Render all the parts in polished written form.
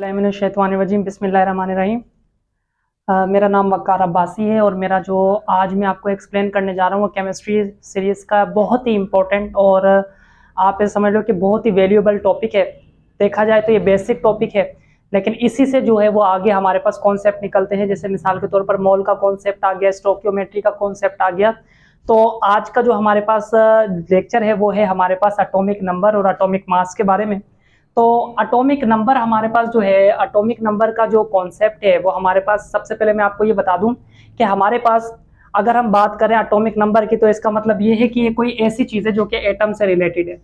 बिस्मिल्लाहिर्रहमानिर्रहीम बिस्मिल्लाहिर्रहमानिर्रहीम। मेरा नाम वक़ार अब्बासी है और मेरा जो आज मैं आपको एक्सप्लेन करने जा रहा हूँ वो केमिस्ट्री सीरीज़ का बहुत ही इम्पोर्टेंट और आप ये समझ लो कि बहुत ही वैल्यूएबल टॉपिक है। देखा जाए तो ये बेसिक टॉपिक है, लेकिन इसी से जो है वो आगे हमारे पास कॉन्सेप्ट निकलते हैं। जैसे मिसाल के तौर पर मोल का कॉन्सेप्ट आ गया, स्टोकियोमेट्री का कॉन्सेप्ट आ गया। तो आज का जो हमारे पास लेक्चर है वो है हमारे पास एटॉमिक नंबर और एटॉमिक मास के बारे में। तो एटॉमिक नंबर हमारे पास जो है, एटॉमिक नंबर का जो कॉन्सेप्ट है वो हमारे पास, सबसे पहले मैं आपको ये बता दूं कि हमारे पास अगर हम बात करें एटॉमिक नंबर की तो इसका मतलब ये है कि ये कोई ऐसी चीज है जो कि एटम से रिलेटेड है।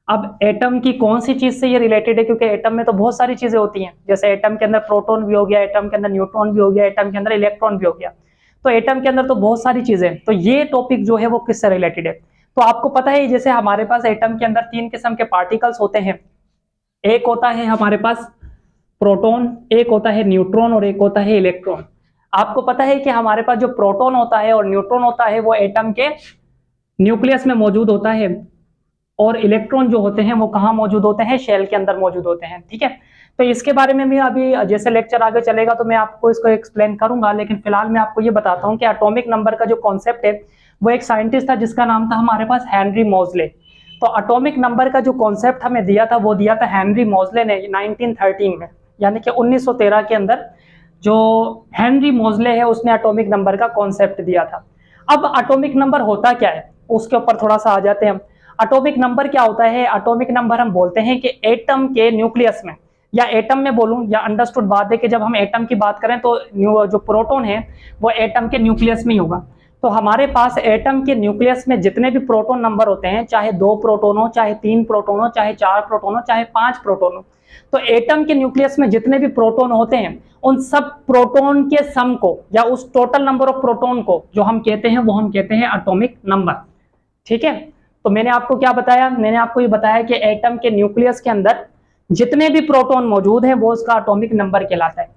अब एटम की कौन सी चीज से ये रिलेटेड है, क्योंकि एटम में तो बहुत सारी चीजें होती हैं। जैसे एटम के अंदर प्रोटॉन भी हो गया, एटम के अंदर न्यूट्रॉन भी हो गया, एटम के अंदर इलेक्ट्रॉन भी हो गया। तो एटम के अंदर तो बहुत सारी चीजें, तो ये टॉपिक जो है वो किससे रिलेटेड है। तो आपको पता है जैसे हमारे पास एटम के अंदर तीन किस्म के पार्टिकल्स होते हैं। एक होता है हमारे पास प्रोटॉन, एक होता है न्यूट्रॉन और एक होता है इलेक्ट्रॉन। आपको पता है कि हमारे पास जो प्रोटॉन होता है और न्यूट्रॉन होता है वो एटम के न्यूक्लियस में मौजूद होता है, और इलेक्ट्रॉन जो होते हैं वो कहाँ मौजूद होते हैं, शेल के अंदर मौजूद होते हैं। ठीक है, तो इसके बारे में मैं अभी जैसे लेक्चर आगे चलेगा तो मैं आपको इसको एक्सप्लेन करूंगा, लेकिन फिलहाल मैं आपको ये बताता हूँ कि एटॉमिक नंबर का जो कॉन्सेप्ट है वो एक साइंटिस्ट था जिसका नाम था हमारे पास हेनरी मोज़ले। तो एटॉमिक नंबर का जो कॉन्सेप्ट हमें दिया था वो दिया था हेनरी मोज़ले ने 1913 में, यानी कि 1913 के अंदर जो हेनरी मोज़ले है उसने एटॉमिक नंबर का कॉन्सेप्ट दिया था। अब एटॉमिक नंबर होता क्या है उसके ऊपर थोड़ा सा आ जाते हैं हम। एटॉमिक नंबर क्या होता है? एटॉमिक नंबर हम बोलते हैं कि एटम के न्यूक्लियस में, या एटम में बोलूं या अंडरस्टूड बात है कि जब हम एटम की बात करें तो जो प्रोटॉन है वो एटम के न्यूक्लियस में ही होगा। तो हमारे पास एटम के न्यूक्लियस में जितने भी प्रोटॉन नंबर होते हैं, चाहे 2 प्रोटॉन हो, चाहे 3 प्रोटॉन हो, चाहे 4 प्रोटॉन हो, चाहे 5 प्रोटॉन हो, तो एटम के न्यूक्लियस में जितने भी प्रोटॉन होते हैं उन सब प्रोटॉन के सम को या उस टोटल नंबर ऑफ प्रोटॉन को जो हम कहते हैं वो हम कहते हैं एटॉमिक नंबर। ठीक है, तो मैंने आपको क्या बताया? मैंने आपको ये बताया कि एटम के न्यूक्लियस के अंदर जितने भी प्रोटॉन मौजूद हैं वो उसका एटॉमिक नंबर कहलाता है।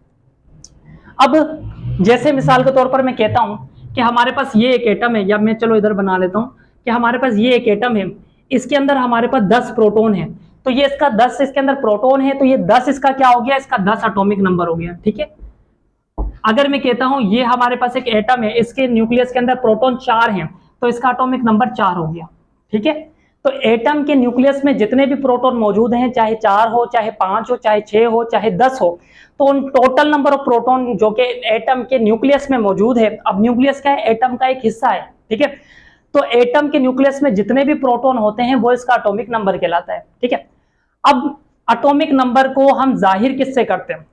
अब जैसे मिसाल के तौर पर मैं कहता हूं कि हमारे पास ये एक एटम है, या मैं चलो इधर बना लेता हूं कि हमारे पास ये एक एटम है, इसके अंदर हमारे पास 10 प्रोटॉन है। तो ये इसका 10 इसके अंदर प्रोटॉन है, तो ये 10 इसका क्या हो गया? इसका 10 एटॉमिक नंबर हो गया। ठीक है, अगर मैं कहता हूं ये हमारे पास एक एटम है, इसके न्यूक्लियस के अंदर प्रोटॉन 4 हैं, तो इसका एटॉमिक नंबर 4 हो गया। ठीक है, तो एटम के न्यूक्लियस में जितने भी प्रोटॉन मौजूद हैं, चाहे 4 हो, चाहे 5 हो, चाहे 6 हो, चाहे 10 हो, तो उन टोटल नंबर ऑफ प्रोटॉन जो कि एटम के न्यूक्लियस में मौजूद है, अब न्यूक्लियस क्या है? एटम का एक हिस्सा है। ठीक है, तो एटम के न्यूक्लियस में जितने भी प्रोटॉन होते हैं वो इसका एटॉमिक नंबर कहलाता है। ठीक है, अब एटॉमिक नंबर को हम जाहिर किससे करते हैं?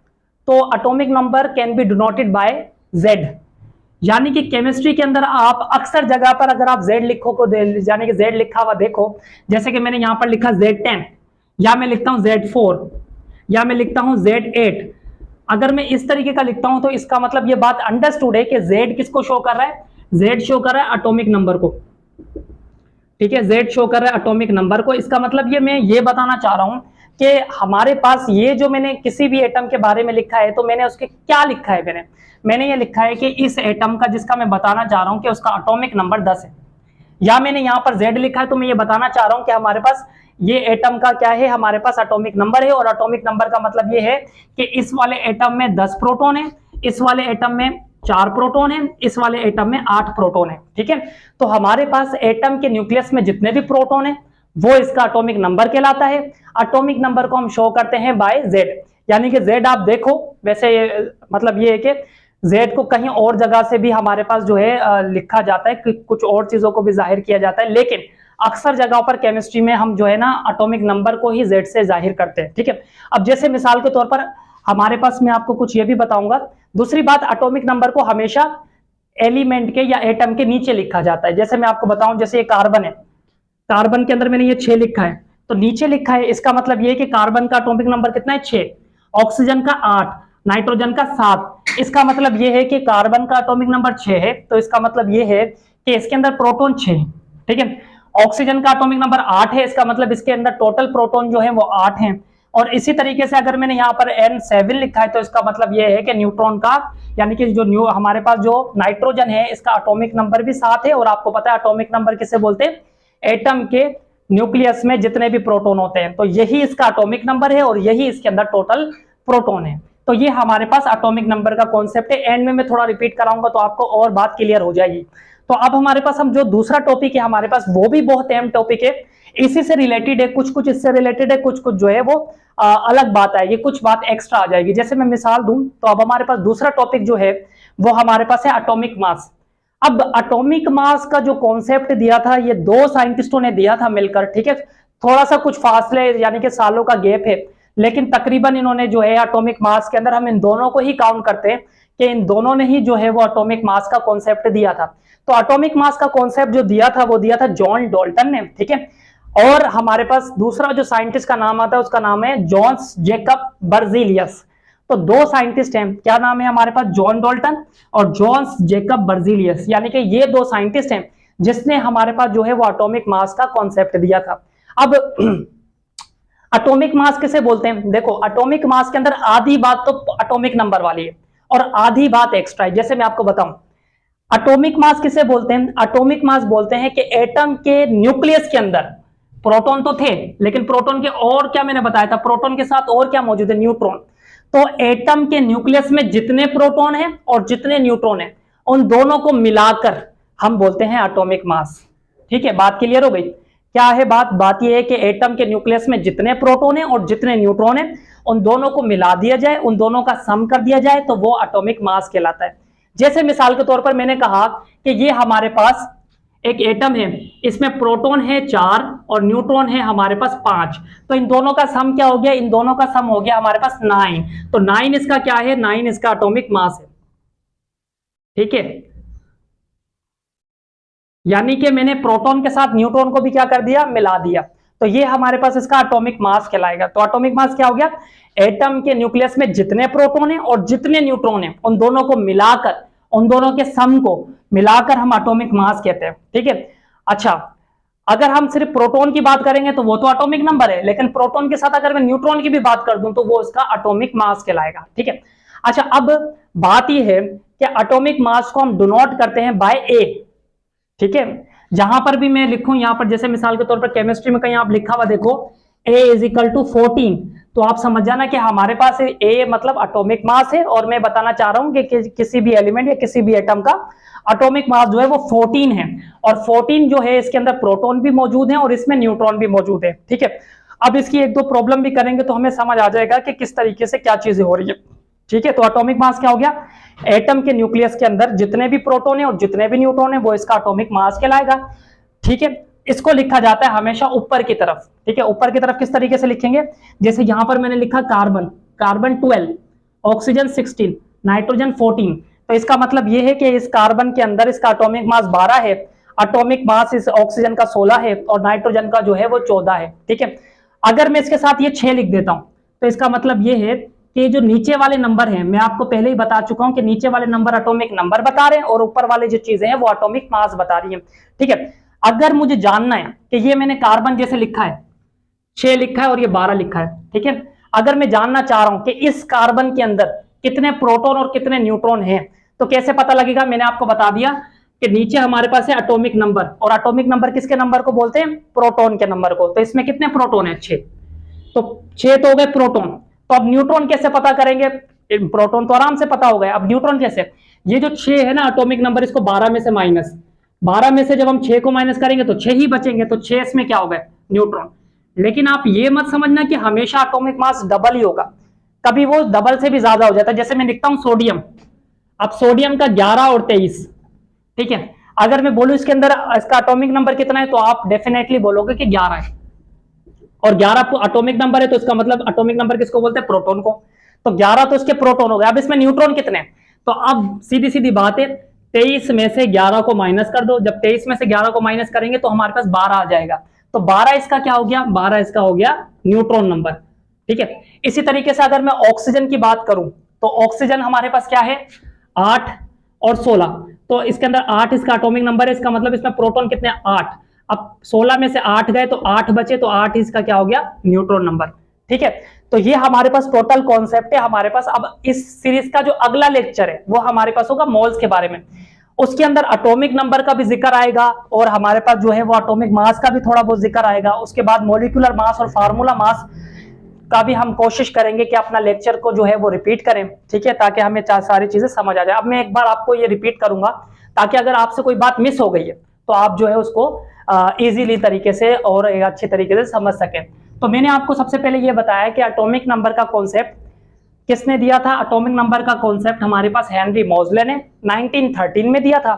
तो atomic number can be denoted by Z, यानी कि केमिस्ट्री के अंदर आप अक्सर जगह पर अगर आप Z लिखो को यानी कि Z लिखा हुआ देखो, जैसे कि मैंने यहां पर लिखा Z10, या मैं लिखता हूं Z4, या मैं लिखता हूं Z8। अगर मैं इस तरीके का लिखता हूं तो इसका मतलब ये बात अंडरस्टूड है कि Z किसको शो कर रहा है? Z शो कर रहा है एटॉमिक नंबर को। ठीक है, Z शो कर रहा है एटॉमिक नंबर को। इसका मतलब ये मैं ये बताना चाह रहा हूं कि हमारे पास ये जो मैंने किसी भी एटम के बारे में लिखा है तो मैंने उसके क्या लिखा है? मैंने ये लिखा है कि इस एटम का, जिसका मैं बताना चाह रहा हूं कि उसका एटॉमिक नंबर 10 है, या मैंने यहां पर Z लिखा है तो मैं ये बताना चाह रहा हूं कि हमारे पास ये एटम का क्या है? हमारे पास एटॉमिक नंबर है, और एटॉमिक नंबर का मतलब ये है कि इस वाले एटम में 10 प्रोटॉन है, इस वाले एटम में 4 प्रोटॉन है, इस वाले एटम में 8 प्रोटॉन है। ठीक है, तो हमारे पास एटम के न्यूक्लियस में जितने भी प्रोटॉन है वो इसका एटॉमिक नंबर कहलाता है। एटॉमिक नंबर को हम शो करते हैं बाय Z, यानी कि Z आप देखो, वैसे मतलब ये है कि Z को कहीं और जगह से भी हमारे पास जो है लिखा जाता है, कुछ और चीजों को भी जाहिर किया जाता है, लेकिन अक्सर जगहों पर केमिस्ट्री में हम जो है ना एटॉमिक नंबर को ही Z से जाहिर करते हैं। ठीक है, अब जैसे मिसाल के तौर पर हमारे पास, मैं आपको कुछ ये भी बताऊंगा। दूसरी बात, एटॉमिक नंबर को हमेशा एलिमेंट के या एटम के नीचे लिखा जाता है। जैसे मैं आपको बताऊं, जैसे ये कार्बन है, कार्बन के अंदर मैंने ये 6 लिखा है, तो नीचे लिखा है, इसका मतलब ये है कि कार्बन का एटॉमिक नंबर कितना है? 6। ऑक्सीजन का 8, नाइट्रोजन का 7। इसका मतलब ये है कि कार्बन का एटॉमिक नंबर 6 है, तो इसका मतलब ये है कि इसके अंदर प्रोटॉन 6 है। ठीक है, ऑक्सीजन का एटॉमिक नंबर 8 है, इसका मतलब इसके अंदर टोटल प्रोटॉन जो है वो 8 है। और इसी तरीके से अगर मैंने यहाँ पर N7 लिखा है तो इसका मतलब ये है कि न्यूट्रॉन का, यानी कि जो हमारे पास जो नाइट्रोजन है इसका एटॉमिक नंबर भी 7 है। और आपको पता है एटॉमिक नंबर किसे बोलते हैं? एटम के न्यूक्लियस में जितने भी प्रोटॉन होते हैं, तो यही इसका एटॉमिक नंबर है और यही इसके अंदर टोटल प्रोटॉन है। तो ये हमारे पास एटॉमिक नंबर का कॉन्सेप्ट है। एंड में मैं थोड़ा रिपीट कराऊंगा तो आपको और बात क्लियर हो जाएगी। तो अब हमारे पास हम जो दूसरा टॉपिक है हमारे पास वो भी बहुत अहम टॉपिक है, इसी से रिलेटेड है, कुछ कुछ इससे रिलेटेड है, कुछ कुछ जो है वो अलग बात आएगी, कुछ बात एक्स्ट्रा आ जाएगी। जैसे मैं मिसाल दूं तो अब हमारे पास दूसरा टॉपिक जो है वो हमारे पास है एटॉमिक मास। अब एटॉमिक मास का जो कॉन्सेप्ट दिया था ये दो साइंटिस्टों ने दिया था मिलकर, ठीक है। थोड़ा सा कुछ फासले यानी कि सालों का गैप है, लेकिन तकरीबन इन्होंने जो है एटॉमिक मास के अंदर हम इन दोनों को ही काउंट करते हैं कि इन दोनों ने ही जो है वो एटॉमिक मास का कॉन्सेप्ट दिया था। तो एटॉमिक मास का कॉन्सेप्ट जो दिया था वो दिया था जॉन डाल्टन ने, ठीक है। और हमारे पास दूसरा जो साइंटिस्ट का नाम आता है उसका नाम है जॉन्स जेकब बर्जीलियस। तो दो साइंटिस्ट हैं, क्या नाम है हमारे पास, जॉन डाल्टन और जॉन्स जेकब बर्जीलियस, यानी कि ये दो साइंटिस्ट हैं जिसने हमारे पास जो है वो एटॉमिक मास का कॉन्सेप्ट दिया था। अब एटॉमिक मास किसे बोलते हैं, देखो एटॉमिक मास के अंदर आधी बात तो एटॉमिक नंबर वाली है और आधी बात एक्स्ट्रा है। जैसे मैं आपको बताऊं एटॉमिक मास किसे बोलते हैं, एटॉमिक मास बोलते हैं कि एटम के न्यूक्लियस के अंदर प्रोटॉन तो थे, लेकिन प्रोटॉन के और क्या मैंने बताया था, प्रोटॉन के साथ और क्या मौजूद है, न्यूट्रॉन। तो एटम के न्यूक्लियस में जितने प्रोटॉन हैं और जितने न्यूट्रॉन हैं उन दोनों को मिलाकर हम बोलते हैं एटॉमिक मास। ठीक है, बात क्लियर हो गई। क्या है बात यह है कि एटम के न्यूक्लियस में जितने प्रोटॉन हैं और जितने न्यूट्रॉन हैं उन दोनों को मिला दिया जाए, उन दोनों का सम कर दिया जाए तो वो एटॉमिक मास कहलाता है। जैसे मिसाल के तौर पर मैंने कहा कि ये हमारे पास एक एटम है, इसमें प्रोटॉन है 4 और न्यूट्रॉन है हमारे पास 5, तो इन दोनों का सम क्या हो गया, इन दोनों का सम हो गया हमारे पास 9। तो 9 इसका क्या है, 9 इसका एटॉमिक मास है। ठीक है, यानी कि मैंने प्रोटॉन के साथ न्यूट्रॉन को भी क्या कर दिया, मिला दिया, तो ये हमारे पास इसका एटॉमिक मास कहलाएगा। तो एटॉमिक मास क्या हो गया, एटम के न्यूक्लियस में जितने प्रोटॉन हैं और जितने न्यूट्रॉन हैं उन दोनों को मिलाकर, उन दोनों के सम को मिलाकर हम एटॉमिक मास कहते हैं। ठीक है, अच्छा अगर हम सिर्फ प्रोटॉन की बात करेंगे तो वो तो एटॉमिक नंबर है, लेकिन प्रोटॉन के साथ अगर मैं न्यूट्रॉन की भी बात कर दूं तो वो इसका एटॉमिक मास कहलाएगा। ठीक है, अच्छा अब बात यह है कि एटॉमिक मास को हम डिनोट करते हैं बाय ए। ठीक है, जहां पर भी मैं लिखूं, यहां पर जैसे मिसाल के तौर पर केमिस्ट्री में कहीं आप लिखा हुआ देखो A इज इक्वल टू 14, तो आप समझ जाना कि हमारे पास A मतलब एटॉमिक मास है, और मैं बताना चाह रहा हूं कि किसी भी एलिमेंट या किसी भी एटम का एटॉमिक मास जो है वो 14 है, और 14 जो है इसके अंदर प्रोटॉन भी मौजूद है और इसमें न्यूट्रॉन भी मौजूद है। ठीक है, अब इसकी एक दो प्रॉब्लम भी करेंगे तो हमें समझ आ जाएगा कि किस तरीके से क्या चीजें हो रही है। ठीक है, तो एटॉमिक मास क्या हो गया, एटम के न्यूक्लियस के अंदर जितने भी प्रोटॉन है और जितने भी न्यूट्रॉन है वो इसका एटॉमिक मास कहलाएगा। ठीक है, इसको लिखा जाता है हमेशा ऊपर की तरफ। ठीक है, ऊपर की तरफ किस तरीके से लिखेंगे, जैसे यहां पर मैंने लिखा कार्बन, कार्बन 12, ऑक्सीजन 16, नाइट्रोजन 14, तो इसका मतलब यह है कि इस कार्बन के अंदर इसका एटॉमिक मास 12 है, एटॉमिक मास इस ऑक्सीजन का 16 है और नाइट्रोजन का जो है वो 14 है। ठीक है, अगर मैं इसके साथ ये 6 लिख देता हूं तो इसका मतलब ये है कि जो नीचे वाले नंबर हैं, मैं आपको पहले ही बता चुका हूं कि नीचे वाले नंबर एटॉमिक नंबर बता रहे हैं और ऊपर वाले जो चीजें हैं वो एटॉमिक मास बता रही हैं। ठीक है, अगर मुझे जानना है कि ये मैंने कार्बन जैसे लिखा है 6 लिखा है और ये 12 लिखा है, ठीक है, अगर मैं जानना चाह रहा हूं कि इस कार्बन के अंदर कितने प्रोटॉन और कितने न्यूट्रॉन हैं तो कैसे पता लगेगा, मैंने आपको बता दिया कि नीचे हमारे पास है एटॉमिक नंबर, और एटॉमिक नंबर किसके नंबर को बोलते हैं, प्रोटॉन के नंबर को। तो इसमें कितने प्रोटॉन है, 6, तो 6 तो हो गए प्रोटॉन। तो अब न्यूट्रॉन कैसे पता करेंगे, प्रोटॉन तो आराम से पता हो गया, अब न्यूट्रॉन कैसे, ये जो 6 है ना एटॉमिक नंबर, इसको 12 में से माइनस, 12 में से जब हम 6 को माइनस करेंगे तो 6 ही बचेंगे, तो 6 इसमें क्या हो गए, न्यूट्रॉन। लेकिन आप ये मत समझना कि हमेशा एटॉमिक मास डबल ही होगा, कभी वो डबल से भी ज्यादा हो जाता है। जैसे मैं लिखता हूं सोडियम, अब सोडियम का 11 और 23, ठीक है, अगर मैं बोलूं इसके अंदर इसका एटॉमिक नंबर कितना है तो आप डेफिनेटली बोलोगे कि 11 है, और 11 एटॉमिक नंबर है तो इसका मतलब एटॉमिक नंबर किसको बोलते हैं, प्रोटॉन को। तो 11 तो इसके प्रोटॉन हो गए, अब इसमें न्यूट्रॉन कितने हैं, तो अब सीधी सीधी बात है 23 में से 11 को माइनस कर दो, जब 23 में से 11 को माइनस करेंगे तो हमारे पास 12 आ जाएगा, तो 12 इसका क्या हो गया, 12 इसका हो गया न्यूट्रॉन नंबर। ठीक है, इसी तरीके से अगर मैं ऑक्सीजन की बात करूं तो ऑक्सीजन हमारे पास क्या है, 8 और 16, तो इसके अंदर 8 इसका एटॉमिक नंबर है, इसका मतलब इसमें प्रोटॉन कितने, 8, अब 16 में से 8 गए तो 8 बचे, तो 8 इसका क्या हो गया, न्यूट्रॉन नंबर। ठीक है, तो ये हमारे पास टोटल कॉन्सेप्ट है हमारे पास। अब इस सीरीज का जो अगला लेक्चर है वो हमारे पास होगा मोल्स के बारे में, उसके अंदर एटॉमिक नंबर का भी जिक्र आएगा और हमारे पास जो है वो एटॉमिक मास का भी थोड़ा बहुत जिक्र आएगा, उसके बाद मॉलिक्यूलर मास और फार्मूला मास का भी हम कोशिश करेंगे कि अपना लेक्चर को जो है वो रिपीट करें, ठीक है, ताकि हमें सारी चीजें समझ आ जाए। अब मैं एक बार आपको ये रिपीट करूंगा ताकि अगर आपसे कोई बात मिस हो गई है तो आप जो है उसको इजीली तरीके से और एक अच्छे तरीके से समझ सकें। तो मैंने आपको सबसे पहले ये बताया कि एटॉमिक नंबर का कॉन्सेप्ट किसने दिया था। एटॉमिक नंबर का कॉन्सेप्ट हमारे पास हेनरी मोज़ले ने 1913 में दिया था।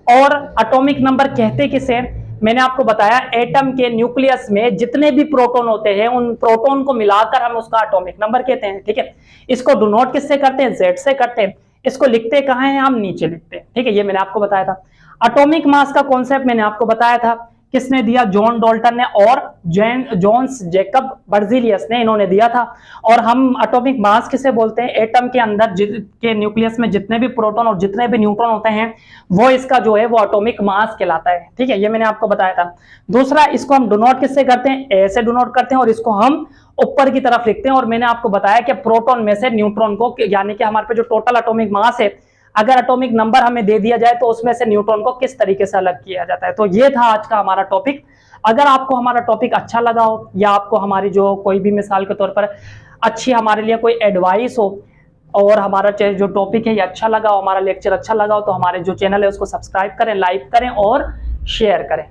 और एटॉमिक नंबर कहते किसे, मैंने आपको बताया एटम के न्यूक्लियस में जितने भी प्रोटॉन होते हैं उन प्रोटॉन को मिलाकर हम उसका एटॉमिक नंबर कहते हैं, ठीक है। इसको डिनोट किससे करते हैं, जेड से करते हैं। इसको लिखते कहां हैं, हम नीचे लिखते हैं, ठीक है, ये मैंने आपको बताया था। एटॉमिक मास का कॉन्सेप्ट मैंने आपको बताया था, किसने दिया, जॉन डाल्टन ने और जोन्स जैकब बर्जीलियस ने, इन्होंने दिया था। और हम एटॉमिक मास किसे बोलते हैं, एटम के अंदर के न्यूक्लियस में जितने भी प्रोटॉन और जितने भी न्यूट्रॉन होते हैं वो इसका जो है वो एटॉमिक मास कहलाता है, ठीक है, ये मैंने आपको बताया था। दूसरा, इसको हम डिनोट किससे करते हैं, ए से डिनोट करते हैं और इसको हम ऊपर की तरफ लिखते हैं। और मैंने आपको बताया कि प्रोटॉन में से न्यूट्रॉन को, यानी कि हमारे पे जो टोटल एटॉमिक मास है, अगर एटॉमिक नंबर हमें दे दिया जाए तो उसमें से न्यूट्रॉन को किस तरीके से अलग किया जाता है। तो ये था आज का हमारा टॉपिक। अगर आपको हमारा टॉपिक अच्छा लगा हो या आपको हमारी जो कोई भी मिसाल के तौर पर अच्छी हमारे लिए कोई एडवाइस हो और हमारा जो टॉपिक है ये अच्छा लगा हो, हमारा लेक्चर अच्छा लगा हो, तो हमारे जो चैनल है उसको सब्सक्राइब करें, लाइक करें और शेयर करें।